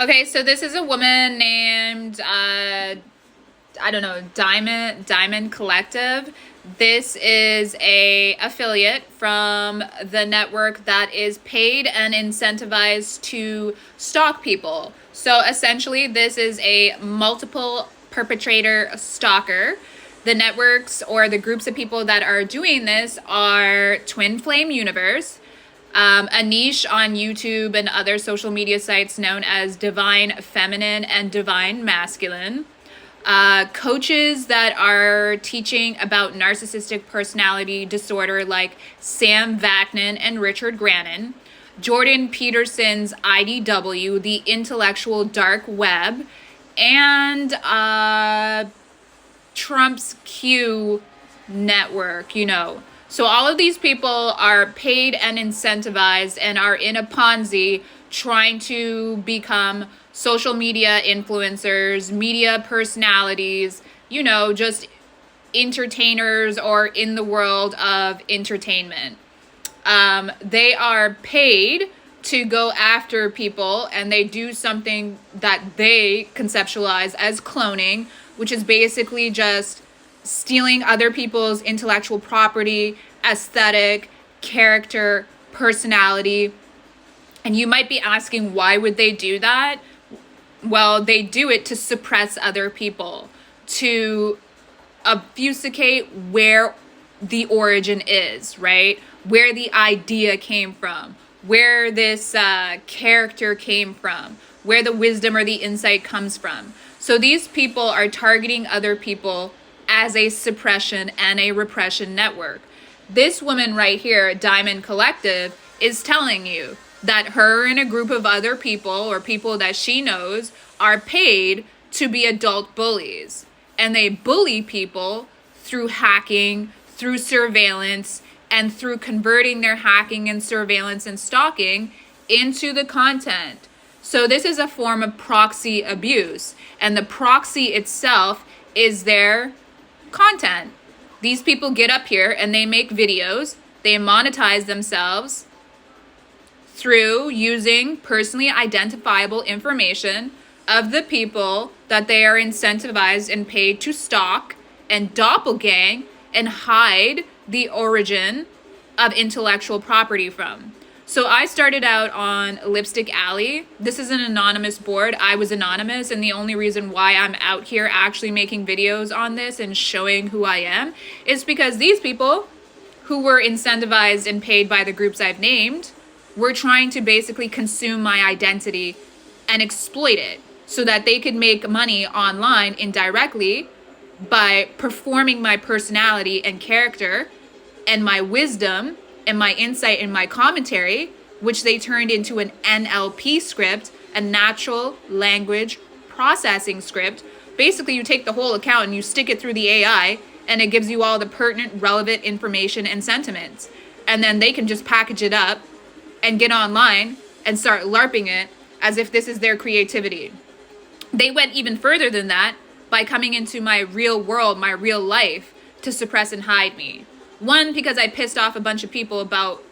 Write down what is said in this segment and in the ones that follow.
Okay, so this is a woman named I don't know, Diamond Collective. This is a affiliate from the network that is paid and incentivized to stalk people. So essentially, this is a multiple perpetrator stalker. The networks or the groups of people that are doing this are Twin Flame Universe, a niche on YouTube and other social media sites known as Divine Feminine and Divine Masculine, coaches that are teaching about narcissistic personality disorder like Sam Vaknin and Richard Grannon, Jordan Peterson's IDW, the intellectual dark web, and Trump's Q network, So all of these people are paid and incentivized and are in a Ponzi trying to become social media influencers, media personalities, just entertainers or in the world of entertainment. They are paid to go after people, and they do something that they conceptualize as cloning, which is basically just stealing other people's intellectual property, aesthetic, character, personality. And you might be asking, why would they do that? Well, they do it to suppress other people, to obfuscate where the origin is, right? Where the idea came from, where this character came from, where the wisdom or the insight comes from. So these people are targeting other people as a suppression and a repression network. This woman right here, Diamond Collective, is telling you that her and a group of other people or people that she knows are paid to be adult bullies. And they bully people through hacking, through surveillance, and through converting their hacking and surveillance and stalking into the content. So this is a form of proxy abuse. And the proxy itself is their content. These people get up here and they make videos. They monetize themselves through using personally identifiable information of the people that they are incentivized and paid to stalk and doppelgang and hide the origin of intellectual property from. So I started out on Lipstick Alley. This is an anonymous board. I was anonymous, and the only reason why I'm out here actually making videos on this and showing who I am is because these people who were incentivized and paid by the groups I've named were trying to basically consume my identity and exploit it so that they could make money online indirectly by performing my personality and character and my wisdom and my insight and my commentary, which they turned into an NLP script, a natural language processing script. Basically, you take the whole account and you stick it through the AI, and it gives you all the pertinent, relevant information and sentiments. And then they can just package it up and get online and start LARPing it as if this is their creativity. They went even further than that by coming into my real world, my real life, to suppress and hide me. One, because I pissed off a bunch of people about,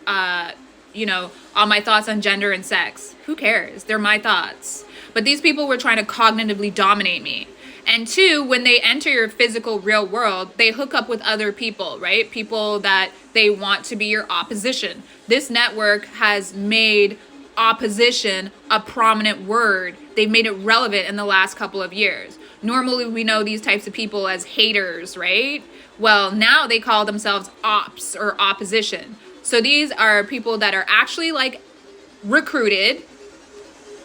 all my thoughts on gender and sex. Who cares? They're my thoughts. But these people were trying to cognitively dominate me. And two, when they enter your physical real world, they hook up with other people, right? People that they want to be your opposition. This network has made opposition a prominent word. They've made it relevant in the last couple of years. Normally, we know these types of people as haters, right? Well, now they call themselves ops or opposition. So these are people that are actually recruited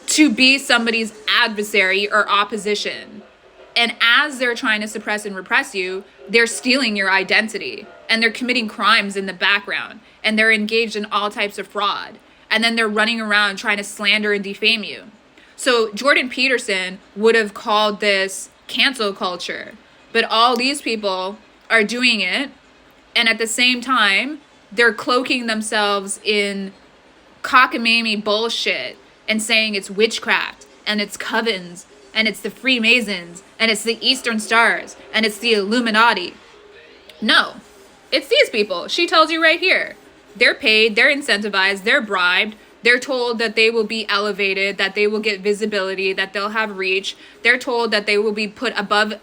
to be somebody's adversary or opposition. And as they're trying to suppress and repress you, they're stealing your identity and they're committing crimes in the background and they're engaged in all types of fraud. And then they're running around trying to slander and defame you. So Jordan Peterson would have called this cancel culture, but all these people are doing it, and at the same time, they're cloaking themselves in cockamamie bullshit and saying it's witchcraft, and it's covens, and it's the Freemasons, and it's the Eastern Stars, and it's the Illuminati. No, it's these people. She tells you right here. They're paid, they're incentivized, they're bribed They're told that they will be elevated, that they will get visibility, that they'll have reach. They're told that they will be put above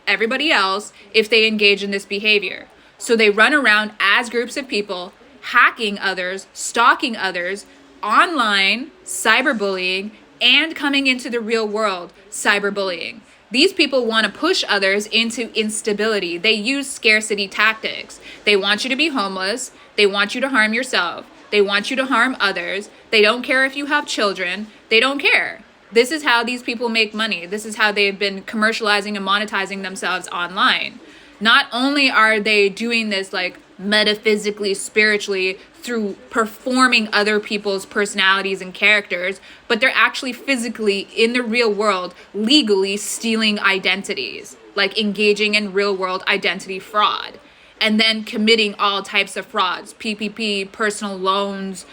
everybody else if they engage in this behavior. So they run around as groups of people, hacking others, stalking others, online, cyberbullying, and coming into the real world, cyberbullying. These people want to push others into instability. They use scarcity tactics. They want you to be homeless. They want you to harm yourself. They want you to harm others. They don't care if you have children. They don't care. This is how these people make money. This is how they've been commercializing and monetizing themselves online. Not only are they doing this like metaphysically, spiritually, through performing other people's personalities and characters, but they're actually physically in the real world, legally stealing identities, like engaging in real world identity fraud, and then committing all types of frauds, PPP, personal loans,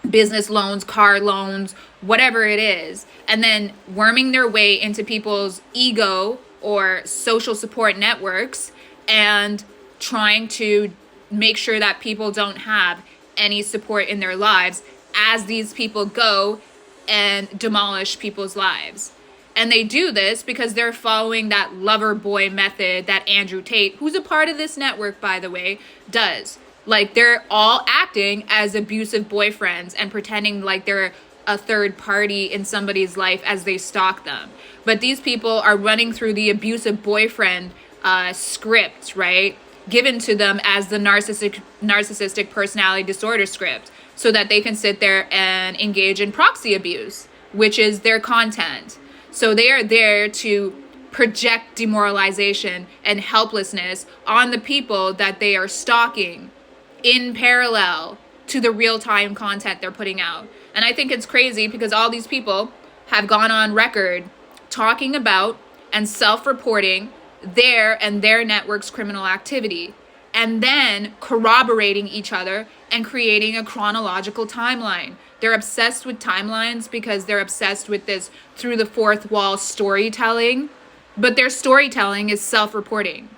business loans, car loans, whatever it is, and then worming their way into people's ego or social support networks and trying to make sure that people don't have any support in their lives as these people go and demolish people's lives. And they do this because they're following that lover boy method that Andrew Tate, who's a part of this network, by the way, does. Like, they're all acting as abusive boyfriends and pretending like they're a third party in somebody's life as they stalk them. But these people are running through the abusive boyfriend script, right? Given to them as the narcissistic personality disorder script, so that they can sit there and engage in proxy abuse, which is their content. So they are there to project demoralization and helplessness on the people that they are stalking in parallel to the real-time content they're putting out. And I think it's crazy because all these people have gone on record talking about and self-reporting their and their network's criminal activity, and then corroborating each other and creating a chronological timeline. They're obsessed with timelines because they're obsessed with this through the fourth wall storytelling, but their storytelling is self-reporting.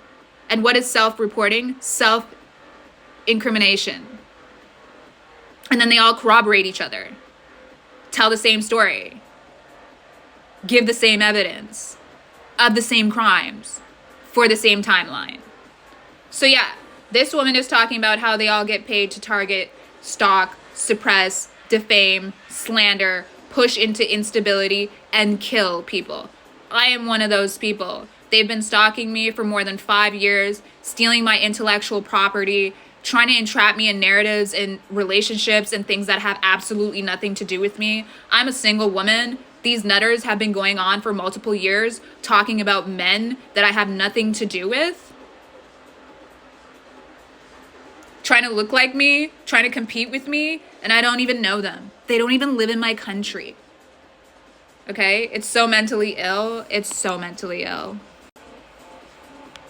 And what is self-reporting? Self-incrimination. And then they all corroborate each other, tell the same story, give the same evidence of the same crimes for the same timeline. So yeah, this woman is talking about how they all get paid to target, stalk, suppress, defame, slander, push into instability, and kill people. I am one of those people. They've been stalking me for more than 5 years, stealing my intellectual property, trying to entrap me in narratives and relationships and things that have absolutely nothing to do with me. I'm a single woman. These nutters have been going on for multiple years, talking about men that I have nothing to do with, trying to look like me, trying to compete with me, and I don't even know them. They don't even live in my country. Okay? It's so mentally ill. It's so mentally ill.